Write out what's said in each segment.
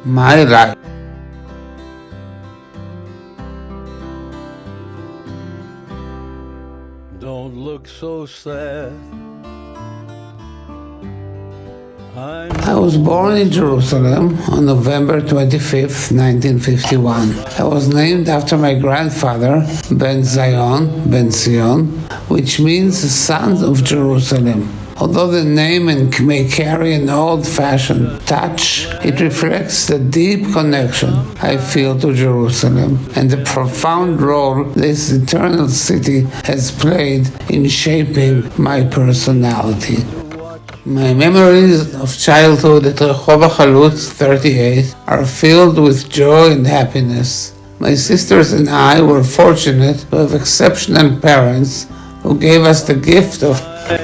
my life. Don't look so sad. I was born in Jerusalem on November 25th, 1951. I was named after my grandfather, Ben Zion, which means the son of Jerusalem. Although the name may carry an old-fashioned touch, it reflects the deep connection I feel to Jerusalem and the profound role this eternal city has played in shaping my personality. My memories of childhood at Rehov HaChalutz 38 are filled with joy and happiness. My sisters and I were fortunate to have exceptional parents who gave us the gift of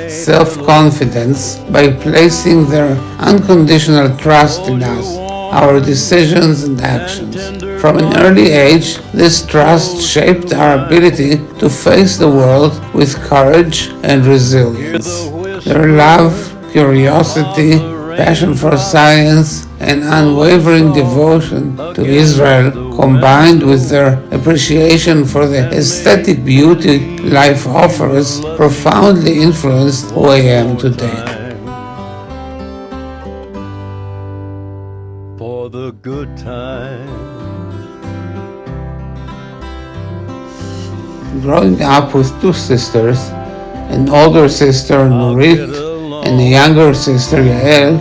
self-confidence by placing their unconditional trust in us, our decisions and actions. From an early age, this trust shaped our ability to face the world with courage and resilience. Their love, curiosity, passion for science, and unwavering devotion to Israel, combined with their appreciation for the aesthetic beauty life offers, profoundly influenced who I am today. For the good times. Growing up with two sisters, an older sister, Nurit, and a younger sister, Yael,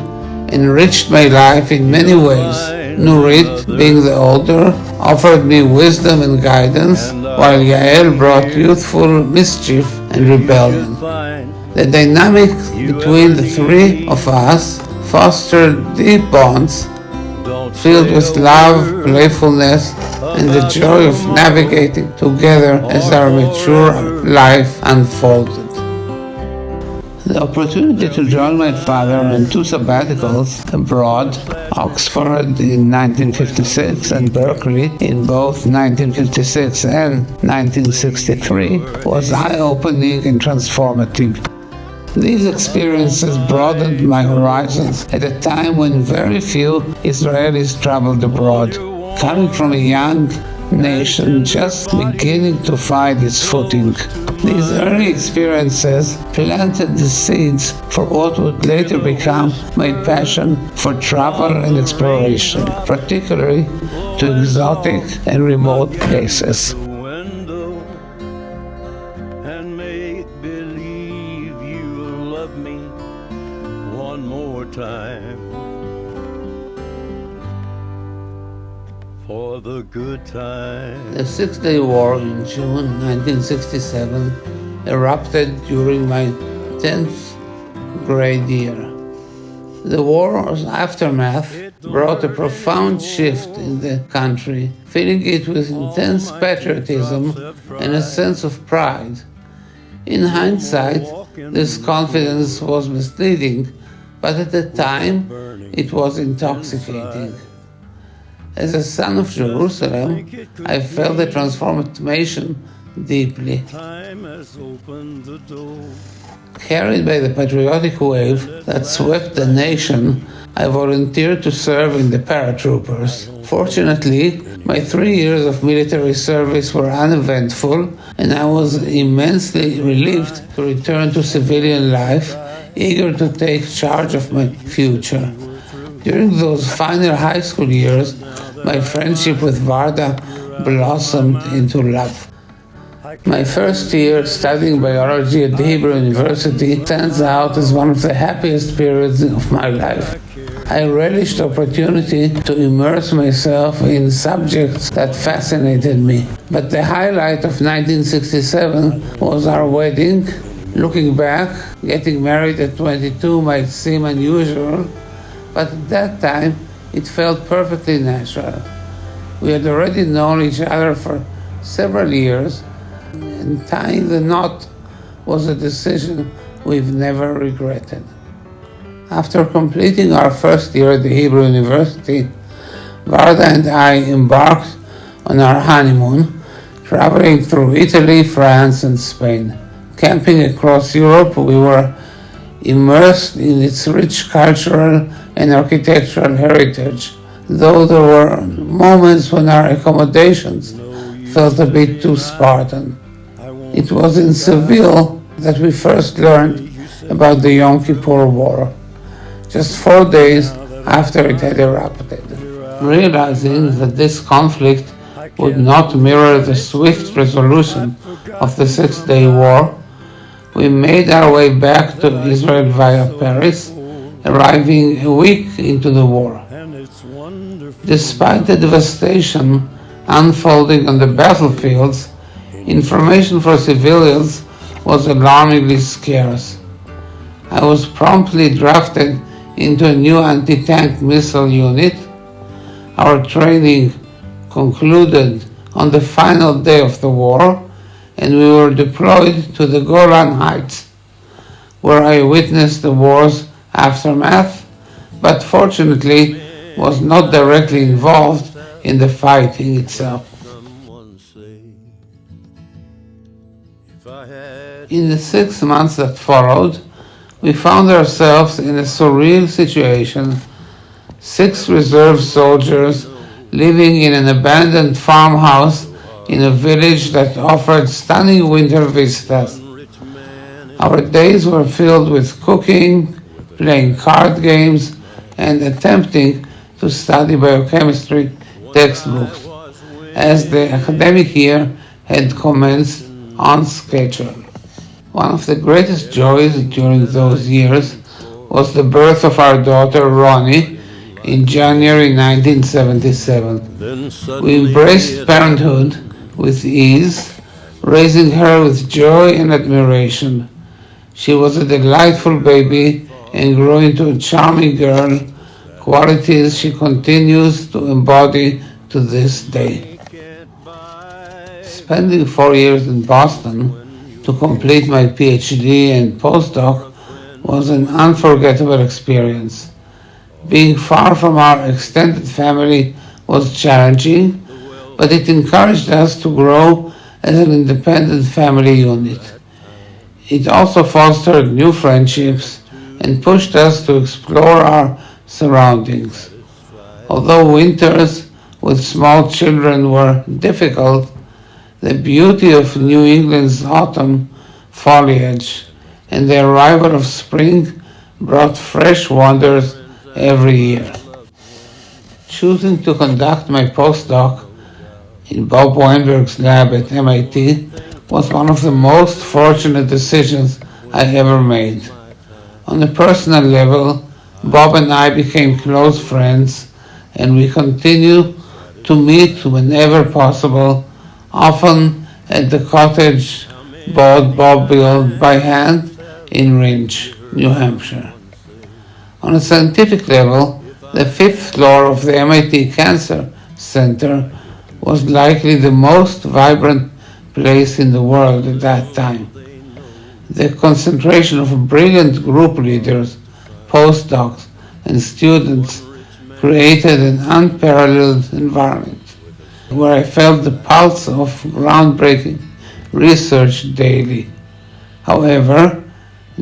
enriched my life in many ways. Nurit, being the older, offered me wisdom and guidance, while Yael brought youthful mischief and rebellion. The dynamic between the three of us fostered deep bonds filled with love, playfulness, and the joy of navigating together as our mature life unfolded. The opportunity to join my father on two sabbaticals abroad, Oxford in 1956 and Berkeley in both 1956 and 1963, was eye-opening and transformative. These experiences broadened my horizons at a time when very few Israelis traveled abroad, coming from a young nation just beginning to find its footing. These early experiences planted the seeds for what would later become my passion for travel and exploration, particularly to exotic and remote places. And make believe you'll love me one more time. For the good times. The Six-Day War in June 1967 erupted during my 10th grade year. The war's aftermath brought a profound shift in the country, filling it with intense patriotism and a sense of pride. In hindsight, this confidence was misleading, but at the time, it was intoxicating. As a son of Jerusalem, I felt the transformation deeply. Carried by the patriotic wave that swept the nation, I volunteered to serve in the paratroopers. Fortunately, my 3 years of military service were uneventful, and I was immensely relieved to return to civilian life, eager to take charge of my future. During those final high school years, my friendship with Varda blossomed into love. My first year studying biology at the Hebrew University stands out as one of the happiest periods of my life. I relished the opportunity to immerse myself in subjects that fascinated me. But the highlight of 1967 was our wedding. Looking back, getting married at 22 might seem unusual, but at that time, it felt perfectly natural. We had already known each other for several years, and tying the knot was a decision we've never regretted. After completing our first year at the Hebrew University, Varda and I embarked on our honeymoon, traveling through Italy, France, and Spain. Camping across Europe, we were immersed in its rich cultural and architectural heritage, though there were moments when our accommodations felt a bit too Spartan. It was in Seville that we first learned about the Yom Kippur War, just 4 days after it had erupted. Realizing that this conflict would not mirror the swift resolution of the Six-Day War, we made our way back to Israel via Paris, arriving a week into the war. Despite the devastation unfolding on the battlefields, information for civilians was alarmingly scarce. I was promptly drafted into a new anti-tank missile unit. Our training concluded on the final day of the war, and we were deployed to the Golan Heights, where I witnessed the war's aftermath, but fortunately was not directly involved in the fighting itself. In the 6 months that followed, we found ourselves in a surreal situation. 6 reserve soldiers living in an abandoned farmhouse in a village that offered stunning winter vistas. Our days were filled with cooking, playing card games, and attempting to study biochemistry textbooks, as the academic year had commenced on schedule. One of the greatest joys during those years was the birth of our daughter Ronnie in January 1977. We embraced parenthood with ease, raising her with joy and admiration. She was a delightful baby and grew into a charming girl, qualities she continues to embody to this day. Spending 4 years in Boston to complete my PhD and postdoc was an unforgettable experience. Being far from our extended family was challenging, but it encouraged us to grow as an independent family unit. It also fostered new friendships and pushed us to explore our surroundings. Although winters with small children were difficult, the beauty of New England's autumn foliage and the arrival of spring brought fresh wonders every year. Choosing to conduct my postdoc in Bob Weinberg's lab at MIT was one of the most fortunate decisions I ever made. On a personal level, Bob and I became close friends, and we continue to meet whenever possible, often at the cottage Bob built by hand in Rindge, New Hampshire. On a scientific level, the 5th floor of the MIT Cancer Center was likely the most vibrant place in the world at that time. The concentration of brilliant group leaders, postdocs, and students created an unparalleled environment where I felt the pulse of groundbreaking research daily. However,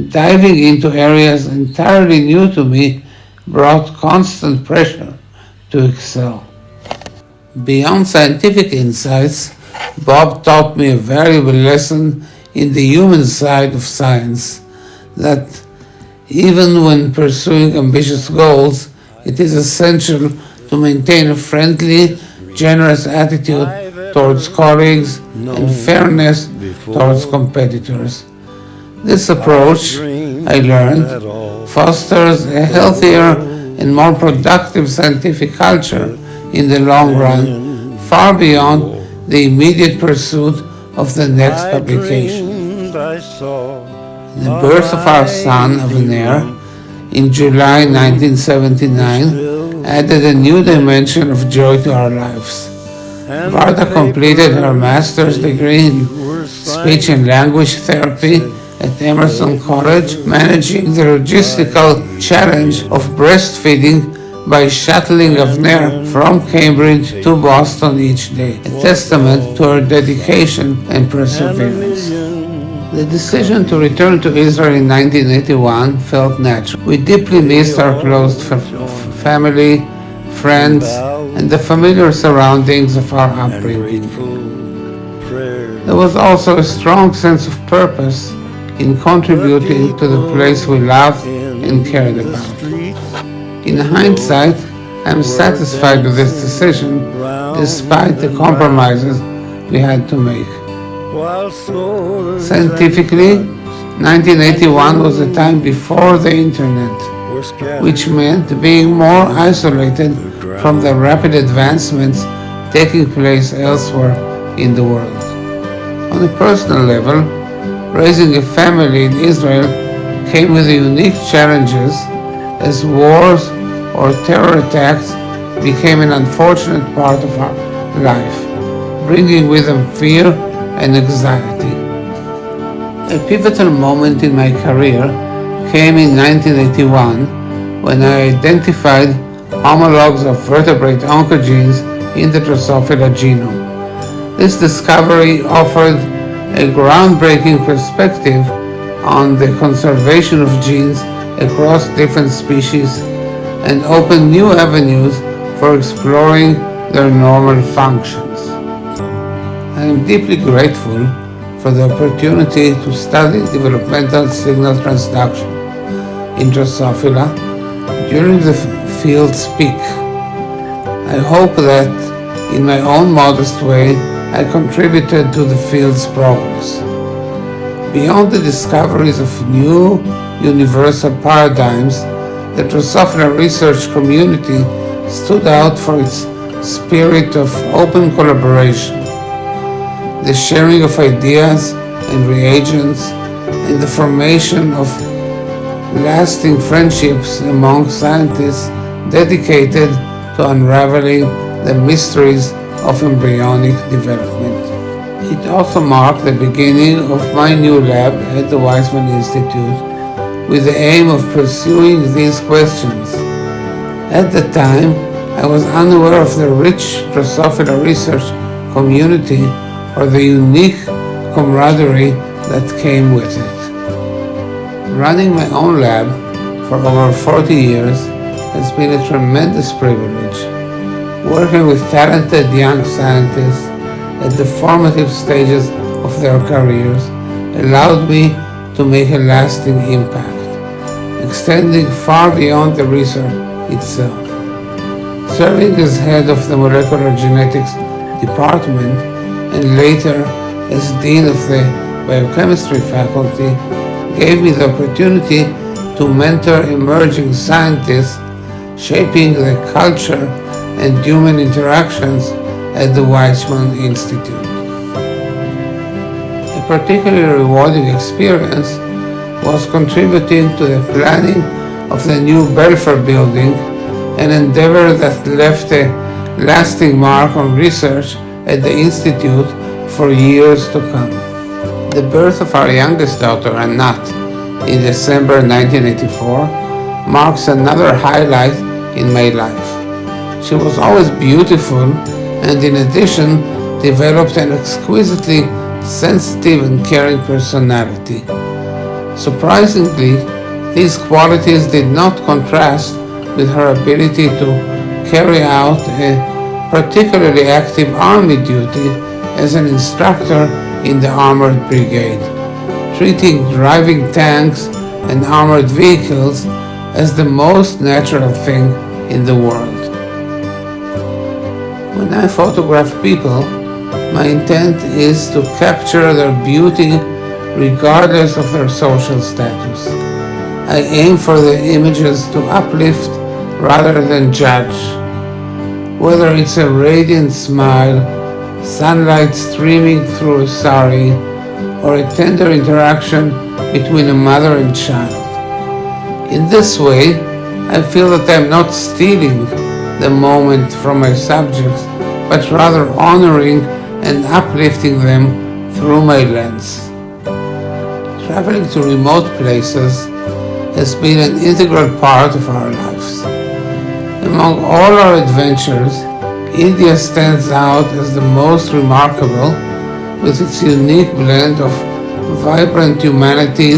diving into areas entirely new to me brought constant pressure to excel. Beyond scientific insights, Bob taught me a valuable lesson in the human side of science, that even when pursuing ambitious goals, it is essential to maintain a friendly, generous attitude towards colleagues and fairness towards competitors. This approach, I learned, fosters a healthier and more productive scientific culture in the long run, far beyond the immediate pursuit of the next publication. The birth of our son, Avner, in July 1979 added a new dimension of joy to our lives. Varda completed her master's degree in speech and language therapy at Emerson College, managing the logistical challenge of breastfeeding by shuttling Avner from Cambridge to Boston each day, a testament to her dedication and perseverance. The decision to return to Israel in 1981 felt natural. We deeply missed our close family, friends, and the familiar surroundings of our upbringing. There was also a strong sense of purpose in contributing to the place we loved and cared about. In hindsight, I'm satisfied with this decision, despite the compromises we had to make. Scientifically, 1981 was a time before the internet, which meant being more isolated from the rapid advancements taking place elsewhere in the world. On a personal level, raising a family in Israel came with unique challenges as wars or terror attacks became an unfortunate part of our life, bringing with them fear and anxiety. A pivotal moment in my career came in 1981 when I identified homologs of vertebrate oncogenes in the Drosophila genome. This discovery offered a groundbreaking perspective on the conservation of genes across different species and opened new avenues for exploring their normal functions. I am deeply grateful for the opportunity to study developmental signal transduction in Drosophila during the field's peak. I hope that, in my own modest way, I contributed to the field's progress. Beyond the discoveries of new universal paradigms, the Drosophila research community stood out for its spirit of open collaboration, the sharing of ideas and reagents, and the formation of lasting friendships among scientists dedicated to unraveling the mysteries of embryonic development. It also marked the beginning of my new lab at the Weizmann Institute with the aim of pursuing these questions. At the time, I was unaware of the rich Drosophila research community or the unique camaraderie that came with it. Running my own lab for over 40 years has been a tremendous privilege. Working with talented young scientists at the formative stages of their careers allowed me to make a lasting impact, extending far beyond the research itself. Serving as head of the molecular genetics department and later as dean of the biochemistry faculty gave me the opportunity to mentor emerging scientists, shaping the culture and human interactions at the Weizmann Institute. A particularly rewarding experience was contributing to the planning of the new Belfer building, an endeavor that left a lasting mark on research at the Institute for years to come. The birth of our youngest daughter, Anat, in December 1984 marks another highlight in my life. She was always beautiful and in addition developed an exquisitely sensitive and caring personality. Surprisingly, these qualities did not contrast with her ability to carry out a particularly active Army duty as an instructor in the Armored Brigade, treating driving tanks and armored vehicles as the most natural thing in the world. When I photograph people, my intent is to capture their beauty regardless of their social status. I aim for the images to uplift rather than judge. Whether it's a radiant smile, sunlight streaming through a sari, or a tender interaction between a mother and child. In this way, I feel that I'm not stealing the moment from my subjects, but rather honoring and uplifting them through my lens. Traveling to remote places has been an integral part of our lives. Among all our adventures, India stands out as the most remarkable with its unique blend of vibrant humanity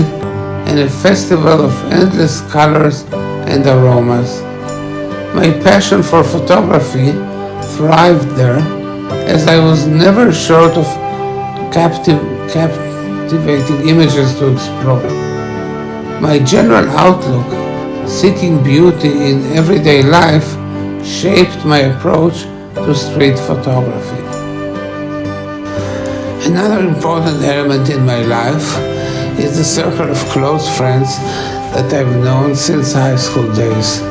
and a festival of endless colors and aromas. My passion for photography thrived there, as I was never short of captivating images to explore. My general outlook, seeking beauty in everyday life, shaped my approach to street photography. Another important element in my life is the circle of close friends that I've known since high school days.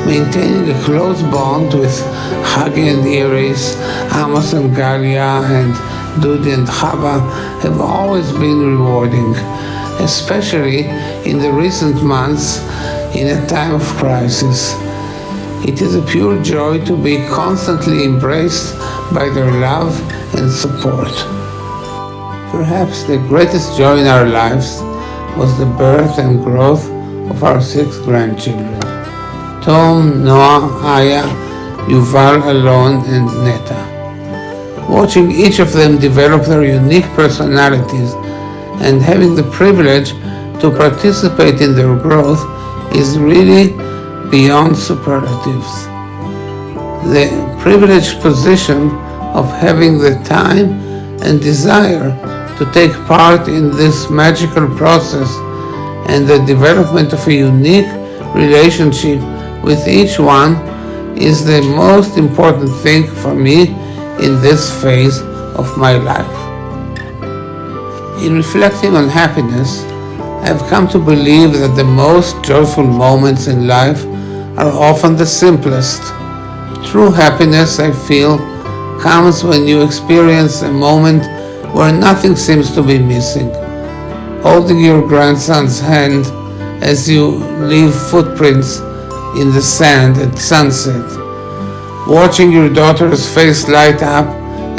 Maintaining a close bond with Hagi and Iris, Amos and Galia, and Dudi and Chava have always been rewarding, especially in the recent months in a time of crisis. It is a pure joy to be constantly embraced by their love and support. Perhaps the greatest joy in our lives was the birth and growth of our 6 grandchildren: Tom, Noah, Aya, Yuval, Alon, and Neta. Watching each of them develop their unique personalities and having the privilege to participate in their growth is really beyond superlatives. The privileged position of having the time and desire to take part in this magical process and the development of a unique relationship with each one is the most important thing for me in this phase of my life. In reflecting on happiness, I've come to believe that the most joyful moments in life are often the simplest. True happiness, I feel, comes when you experience a moment where nothing seems to be missing. Holding your grandson's hand as you leave footprints in the sand at sunset. Watching your daughter's face light up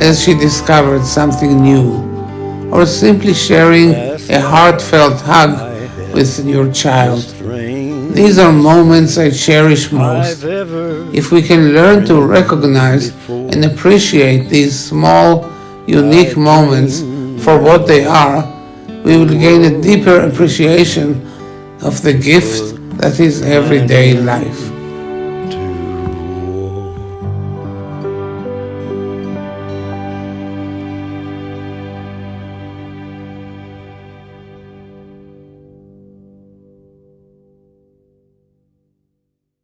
as she discovered something new. Or simply sharing a heartfelt hug with your child. These are moments I cherish most. If we can learn to recognize and appreciate these small, unique moments for what they are, we will gain a deeper appreciation of the gift that is everyday life.